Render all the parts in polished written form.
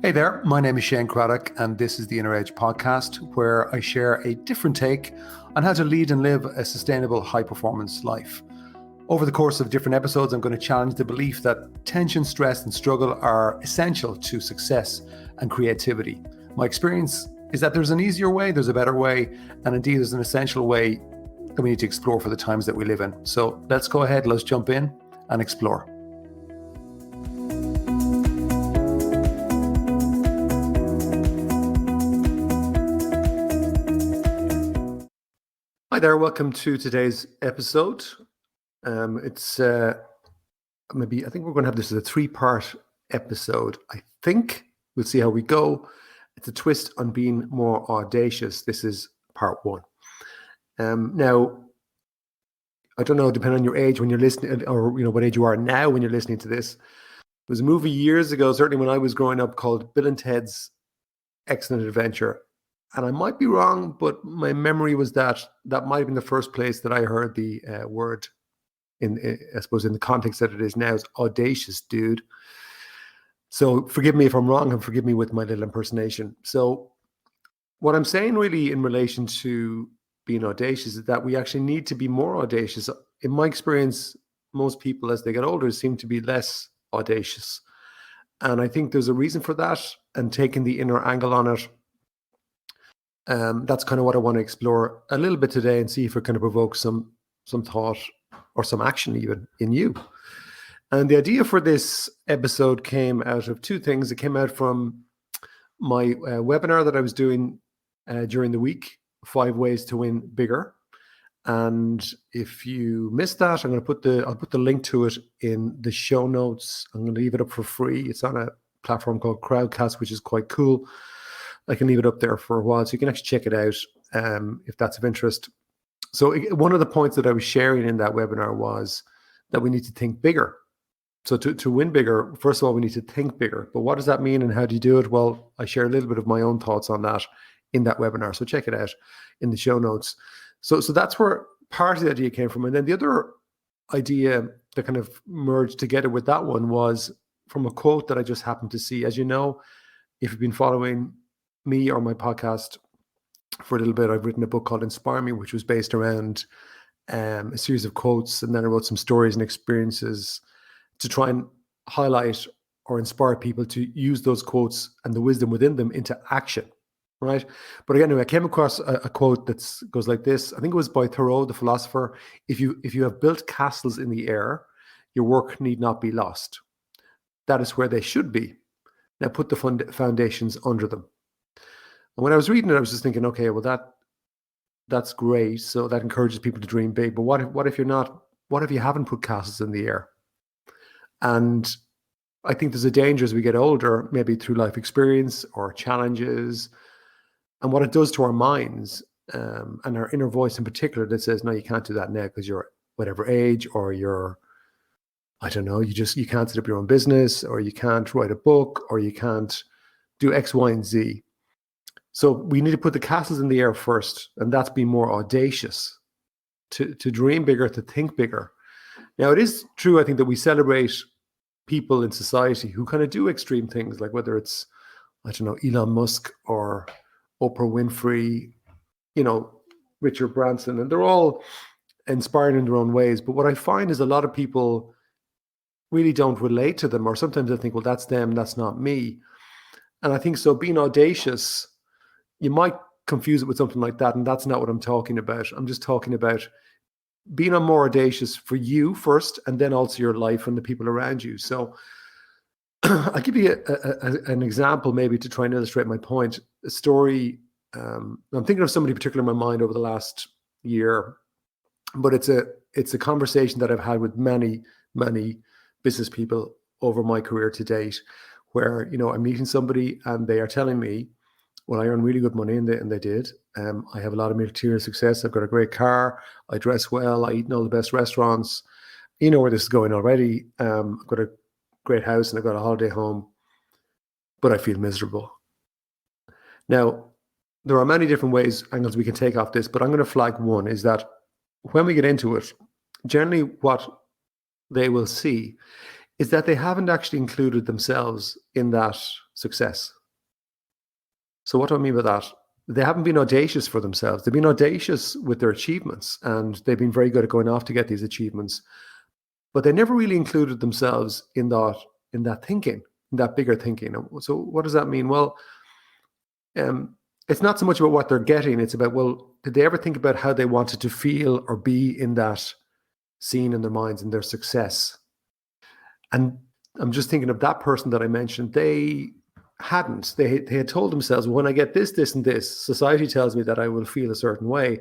Hey there, my name is Shane Craddock, and this is the Inner Edge podcast, where I share a different take on how to lead and live a sustainable high-performance life. Over the course of different episodes, I'm going to challenge the belief that tension, stress, and struggle are essential to success and creativity. My experience is that there's an easier way, there's a better way, and indeed there's an essential way that we need to explore for the times that we live in. So let's go ahead, let's jump in and explore. Hi there, welcome to today's episode. I think we're going to have this as a three-part episode. I think we'll see how we go. It's a twist on being more audacious. This is part one. Now, I don't know, depending on your age when you're listening, or what age you are now when you're listening to this. There was a movie years ago, certainly when I was growing up, called Bill and Ted's Excellent Adventure. And I might be wrong, but my memory was that might have been the first place that I heard the word, I suppose, in the context that it is now, is audacious, dude. So forgive me if I'm wrong, and forgive me with my little impersonation. So what I'm saying really in relation to being audacious is that we actually need to be more audacious. In my experience, most people as they get older seem to be less audacious. And I think there's a reason for that, and taking the inner angle on it. That's kind of what I want to explore a little bit today, and see if it kind of provokes some thought or some action even in you. And the idea for this episode came out of two things. It came out from my webinar that I was doing during the week, 5 Ways to Win Bigger. And if you missed that, I'll put the link to it in the show notes. I'm going to leave it up for free. It's on a platform called Crowdcast, which is quite cool. I can leave it up there for a while, so you can actually check it out if that's of interest. So one of the points that I was sharing in that webinar was that we need to think bigger. So to win bigger, first of all, we need to think bigger. But what does that mean, and how do you do it? Well, I share a little bit of my own thoughts on that in that webinar. So check it out in the show notes. So that's where part of the idea came from. And then the other idea that kind of merged together with that one was from a quote that I just happened to see. As you know, if you've been following me or my podcast for a little bit, I've written a book called Inspire Me, which was based around a series of quotes, and then I wrote some stories and experiences to try and highlight or inspire people to use those quotes and the wisdom within them into action, right? But anyway, I came across a quote that goes like this. I think it was by Thoreau, the philosopher. If you have built castles in the air, your work need not be lost. That is where they should be. Now put the foundations under them. And when I was reading it, I was just thinking, okay, well, that's great. So that encourages people to dream big. But what if you haven't put castles in the air? And I think there's a danger as we get older, maybe through life experience or challenges, and what it does to our minds and our inner voice in particular, that says, no, you can't do that now because you're whatever age, or you're, I don't know, you can't set up your own business, or you can't write a book, or you can't do X, Y, and Z. So we need to put the castles in the air first, and that's being more audacious, to dream bigger, to think bigger. Now, it is true, I think, that we celebrate people in society who kind of do extreme things, like whether it's, I don't know, Elon Musk or Oprah Winfrey, Richard Branson, and they're all inspiring in their own ways. But what I find is a lot of people really don't relate to them, or sometimes I think, well, that's them, that's not me. And I think so being audacious, you might confuse it with something like that, and that's not what I'm talking about. I'm just talking about being more audacious for you first, and then also your life and the people around you. So I'll give you an example maybe to try and illustrate my point. A story, I'm thinking of somebody particular in my mind over the last year, but it's a conversation that I've had with many, many business people over my career to date, where, I'm meeting somebody and they are telling me, well, I earn really good money, and they did. I have a lot of material success. I've got a great car. I dress well. I eat in all the best restaurants. You know where this is going already. I've got a great house and I've got a holiday home, but I feel miserable. Now, there are many different angles we can take off this, but I'm going to flag one, is that when we get into it, generally what they will see is that they haven't actually included themselves in that success. So what do I mean by that? They haven't been audacious for themselves. They've been audacious with their achievements, and they've been very good at going off to get these achievements. But they never really included themselves in that thinking, in that bigger thinking. So what does that mean? Well, it's not so much about what they're getting. It's about, well, did they ever think about how they wanted to feel or be in that scene in their minds and their success? And I'm just thinking of that person that I mentioned. They hadn't. They had told themselves, when I get this, this, and this, society tells me that I will feel a certain way.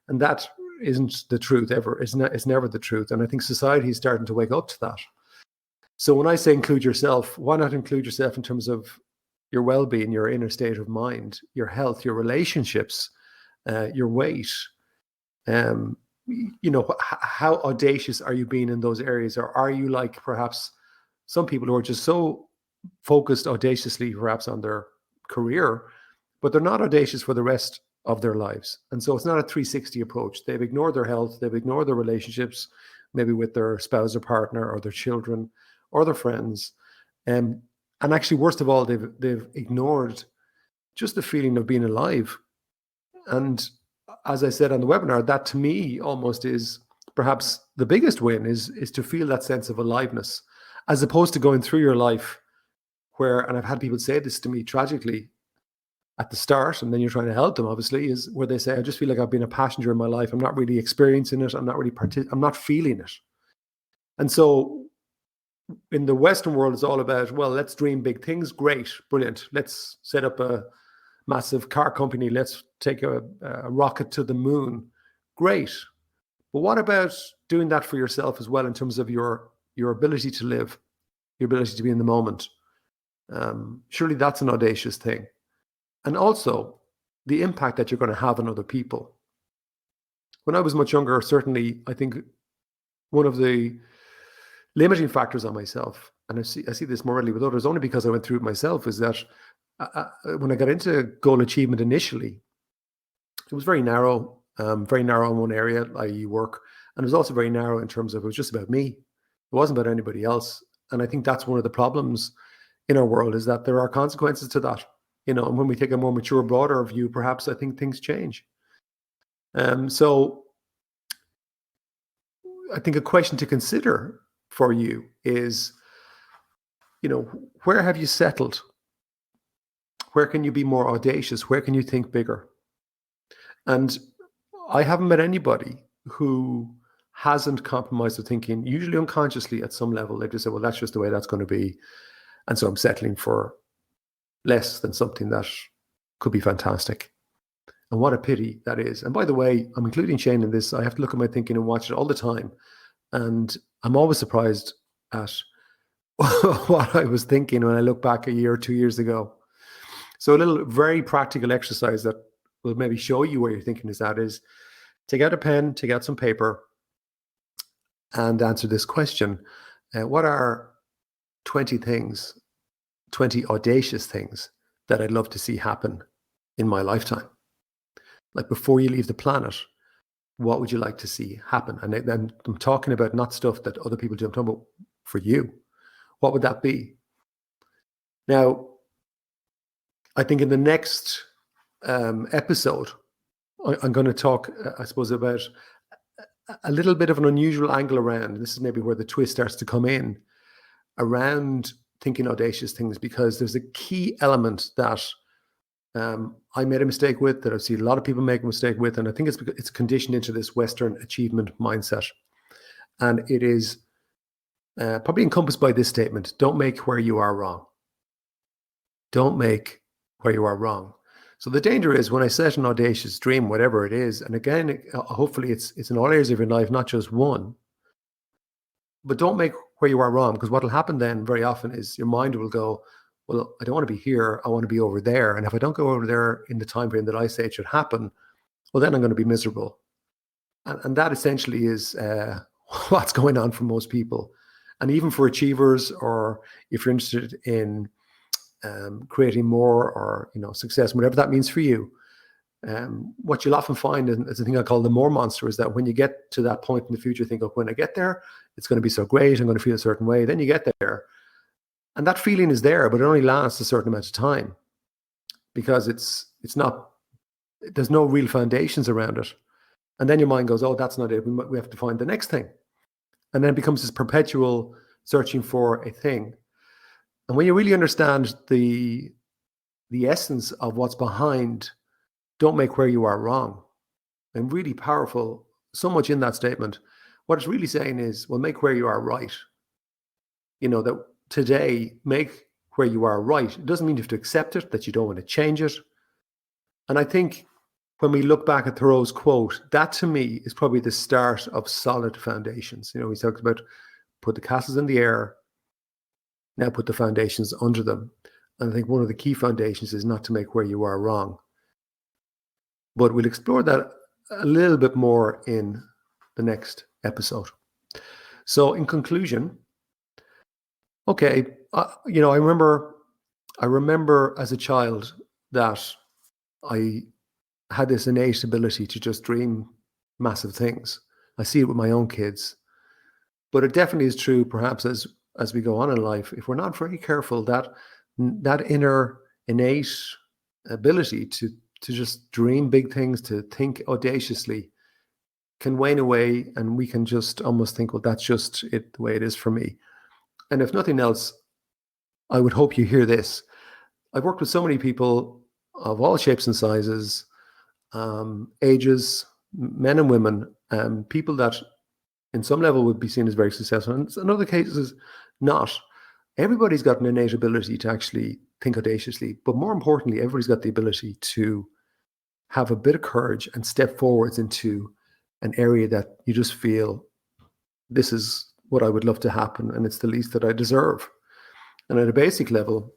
And that isn't the truth ever. It's never the truth. And I think society is starting to wake up to that. So when I say include yourself, why not include yourself in terms of your well-being, your inner state of mind, your health, your relationships, your weight? How audacious are you being in those areas? Or are you like perhaps some people who are just so focused audaciously perhaps on their career, but they're not audacious for the rest of their lives? And so it's not a 360 approach. They've ignored their health, they've ignored their relationships, maybe with their spouse or partner or their children or their friends. And actually, worst of all, they've ignored just the feeling of being alive. And as I said on the webinar, that to me almost is perhaps the biggest win, is to feel that sense of aliveness, as opposed to going through your life where, and I've had people say this to me tragically at the start, and then you're trying to help them, obviously, is where they say, I just feel like I've been a passenger in my life. I'm not really experiencing it. I'm not feeling it. And so in the Western world, it's all about, well, let's dream big things. Great, brilliant. Let's set up a massive car company. Let's take a rocket to the moon. Great. But what about doing that for yourself as well, in terms of your ability to live, your ability to be in the moment? Surely that's an audacious thing. And also the impact that you're going to have on other people. When I was much younger, certainly, I think one of the limiting factors on myself, and I see this more readily with others only because I went through it myself, is that when I got into goal achievement initially, it was very narrow in one area, i.e. work. And it was also very narrow in terms of, it was just about me. It wasn't about anybody else. And I think that's one of the problems in our world, is that there are consequences to that. And when we take a more mature, broader view, perhaps I think things change. So I think a question to consider for you is, where have you settled? Where can you be more audacious? Where can you think bigger? And I haven't met anybody who hasn't compromised their thinking, usually unconsciously at some level. They just say, well, that's just the way that's going to be. And so I'm settling for less than something that could be fantastic. And what a pity that is. And by the way, I'm including Shane in this. I have to look at my thinking and watch it all the time. And I'm always surprised at what I was thinking when I look back a year or 2 years ago. So a little very practical exercise that will maybe show you where your thinking is at is, take out a pen, take out some paper, and answer this question. What are 20 audacious things that I'd love to see happen in my lifetime? Like, before you leave the planet, what would you like to see happen? And then I'm talking about not stuff that other people do. I'm talking about for you. What would that be? Now, I think in the next episode, I'm going to talk, I suppose, about a little bit of an unusual angle around. This is maybe where the twist starts to come in around thinking audacious things, because there's a key element that I made a mistake with, that I've seen a lot of people make a mistake with, and I think it's conditioned into this Western achievement mindset. And it is probably encompassed by this statement: don't make where you are wrong. Don't make where you are wrong. So the danger is, when I set an audacious dream, whatever it is, and again, hopefully it's in all areas of your life, not just one, but don't make where you are wrong, because what will happen then very often is your mind will go, well, I don't want to be here, I want to be over there. And if I don't go over there in the time frame that I say it should happen, well, then I'm going to be miserable. And that essentially is what's going on for most people. And even for achievers, or if you're interested in creating more, or success, whatever that means for you, what you'll often find, and it's a thing I call the more monster, is that when you get to that point in the future, think, oh, when I get there, it's going to be so great, I'm going to feel a certain way. Then you get there, And that feeling is there, but it only lasts a certain amount of time because there's no real foundations around it. And then your mind goes, oh, that's not it. We have to find the next thing. And then it becomes this perpetual searching for a thing. And when you really understand the essence of what's behind, don't make where you are wrong, and really powerful, so much in that statement. What it's really saying is, well, make where you are right. That today, make where you are right. It doesn't mean you have to accept it, that you don't want to change it. And I think when we look back at Thoreau's quote, that to me is probably the start of solid foundations. He talks about put the castles in the air, now put the foundations under them. And I think one of the key foundations is not to make where you are wrong. But we'll explore that a little bit more in the next episode. So in conclusion, okay, I remember as a child that I had this innate ability to just dream massive things. I see it with my own kids. But it definitely is true, perhaps, as we go on in life, if we're not very careful, that inner innate ability to just dream big things, to think audaciously, can wane away, and we can just almost think, well, that's just it, the way it is for me. And if nothing else, I would hope you hear this. I've worked with so many people of all shapes and sizes, ages, men and women, people that in some level would be seen as very successful, and in other cases not. Everybody's got an innate ability to actually think audaciously, but more importantly, everybody's got the ability to have a bit of courage and step forwards into an area that you just feel, this is what I would love to happen, and it's the least that I deserve. And at a basic level,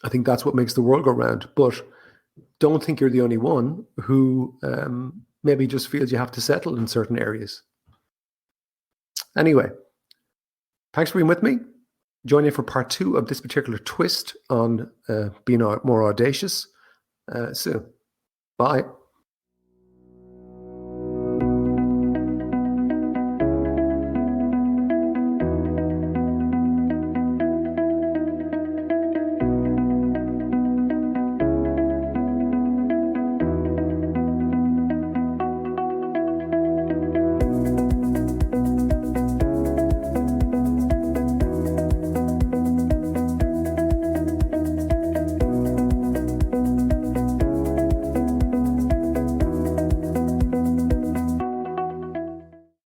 I think that's what makes the world go round. But don't think you're the only one who maybe just feels you have to settle in certain areas. Anyway, thanks for being with me. Join in for part 2 of this particular twist on being more audacious soon. Bye.